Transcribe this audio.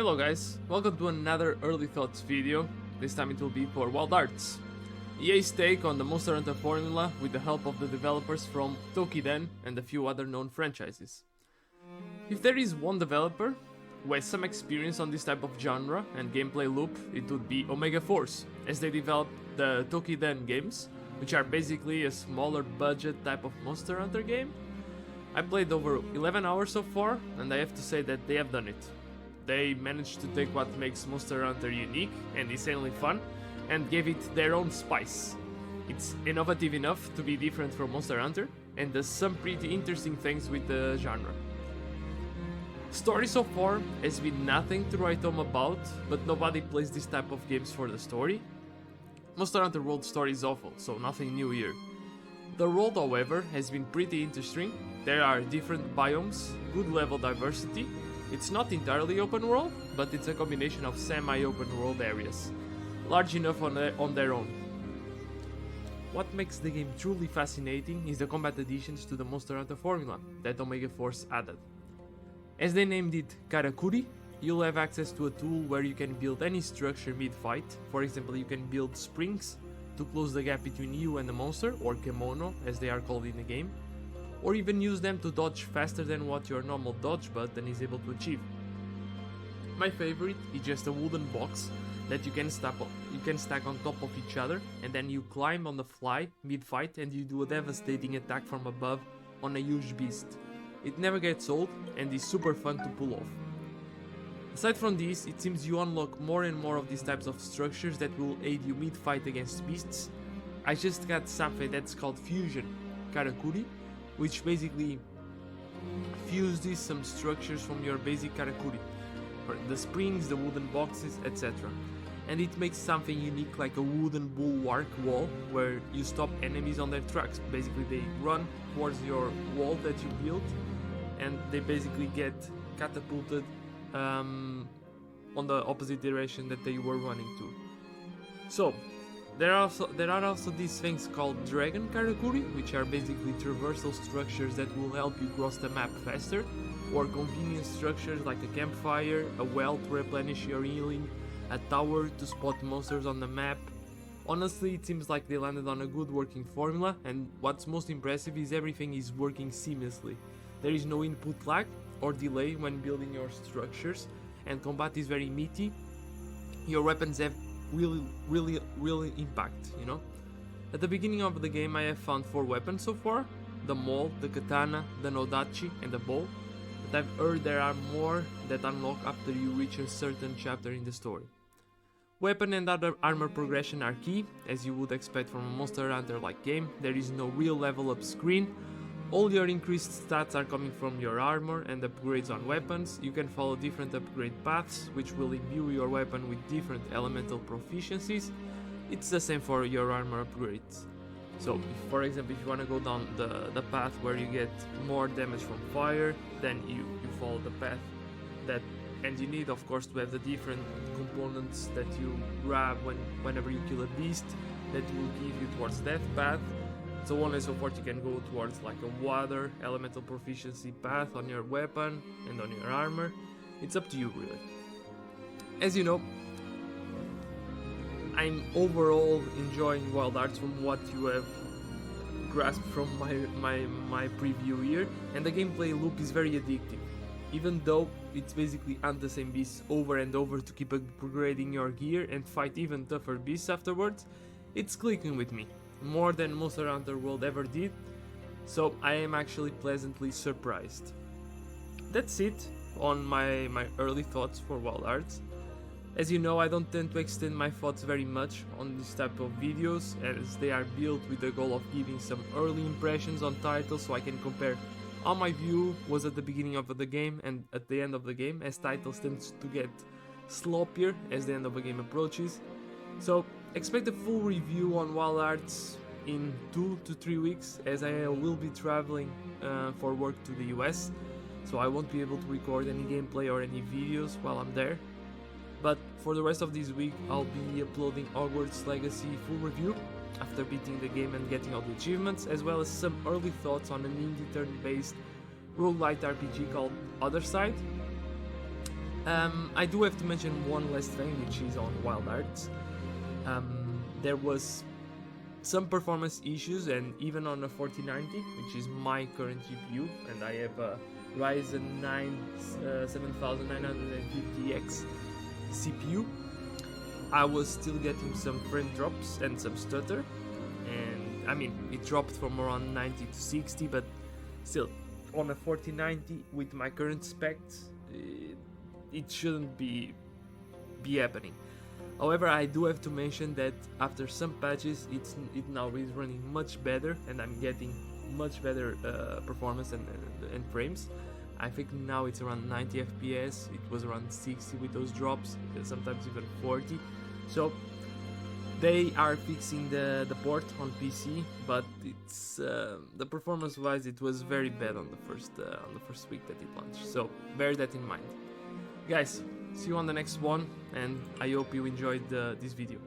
Hello guys, welcome to another early thoughts video. This time it will be for Wild Hearts, EA's take on the Monster Hunter formula with the help of the developers from Tokiden and a few other known franchises. If there is one developer who has some experience on this type of genre and gameplay loop, it would be Omegaforce, as they developed the Tokiden games, which are basically a smaller budget type of Monster Hunter game. I played over 11 hours so far, and I have to say that they have done it. They managed to take what makes Monster Hunter unique and insanely fun, and gave it their own spice. It's innovative enough to be different from Monster Hunter, and does some pretty interesting things with the genre. Story so far has been nothing to write home about, but nobody plays this type of games for the story. Monster Hunter World story is awful, so nothing new here. The world, however, has been pretty interesting. There are different biomes, good level diversity. It's not entirely open world, but it's a combination of semi-open world areas, large enough on their own. What makes the game truly fascinating is the combat additions to the Monster Hunter formula that omegaforce added. As they named it Karakuri, you'll have access to a tool where you can build any structure mid-fight. For example, you can build springs to close the gap between you and the monster, or kemono as they are called in the game, or even use them to dodge faster than what your normal dodge button is able to achieve. My favorite is just a wooden box that you can stack on top of each other, and then you climb on the fly mid-fight and you do a devastating attack from above on a huge beast. It never gets old and is super fun to pull off. Aside from this, it seems you unlock more and more of these types of structures that will aid you mid-fight against beasts. I just got something that's called Fusion Karakuri, which basically fuses some structures from your basic Karakuri, the springs, the wooden boxes, etc. And it makes something unique like a wooden bulwark wall where you stop enemies on their tracks. Basically they run towards your wall that you built and they basically get catapulted on the opposite direction that they were running to. So there are also these things called Dragon Karakuri, which are basically traversal structures that will help you cross the map faster, or convenient structures like a campfire, a well to replenish your healing, a tower to spot monsters on the map. Honestly, it seems like they landed on a good working formula, and what's most impressive is everything is working seamlessly. There is no input lag or delay when building your structures, and combat is very meaty. Your weapons have really impact, you know? At the beginning of the game I have found 4 weapons so far: the maul, the katana, the nodachi and the bow, but I've heard there are more that unlock after you reach a certain chapter in the story. Weapon and other armor progression are key, as you would expect from a Monster Hunter like game. There is no real level up screen. All your increased stats are coming from your armor and upgrades on weapons. You can follow different upgrade paths, which will imbue your weapon with different elemental proficiencies. It's the same for your armor upgrades. So, for example, if you want to go down the path where you get more damage from fire, then you follow the path that, and you need of course to have the different components that you grab whenever you kill a beast that will give you towards that path. So on and so forth. You can go towards like a water elemental proficiency path on your weapon and on your armor. It's up to you really. As you know, I'm overall enjoying Wild Hearts from what you have grasped from my preview here, and the gameplay loop is very addictive. Even though it's basically hunt the same beasts over and over to keep upgrading your gear and fight even tougher beasts afterwards, it's clicking with me. More than Monster Hunter World ever did, so I am actually pleasantly surprised. That's it on my early thoughts for Wild Hearts. As you know, I don't tend to extend my thoughts very much on this type of videos, as they are built with the goal of giving some early impressions on titles so I can compare how my view was at the beginning of the game and at the end of the game, as titles tend to get sloppier as the end of the game approaches. So expect a full review on Wild Hearts in 2 to 3 weeks, as I will be traveling for work to the US, so I won't be able to record any gameplay or any videos while I'm there. But for the rest of this week I'll be uploading Hogwarts Legacy full review after beating the game and getting all the achievements, as well as some early thoughts on an indie turn-based roguelite RPG called Other Side. I do have to mention one last thing, which is on wildhearts. There was some performance issues, and even on a 4090, which is my current GPU, and I have a Ryzen 9 7950X CPU, I was still getting some frame drops and some stutter, and I mean it dropped from around 90 to 60, but still on a 4090 with my current specs it shouldn't be happening. However, I do have to mention that after some patches it now is running much better, and I'm getting much better performance and frames. I think now it's around 90 FPS. It was around 60 with those drops, sometimes even 40. So they are fixing the port on PC, but it's the performance wise it was very bad on the first week that it launched. So bear that in mind. Guys, see you on the next one, and I hope you enjoyed this video.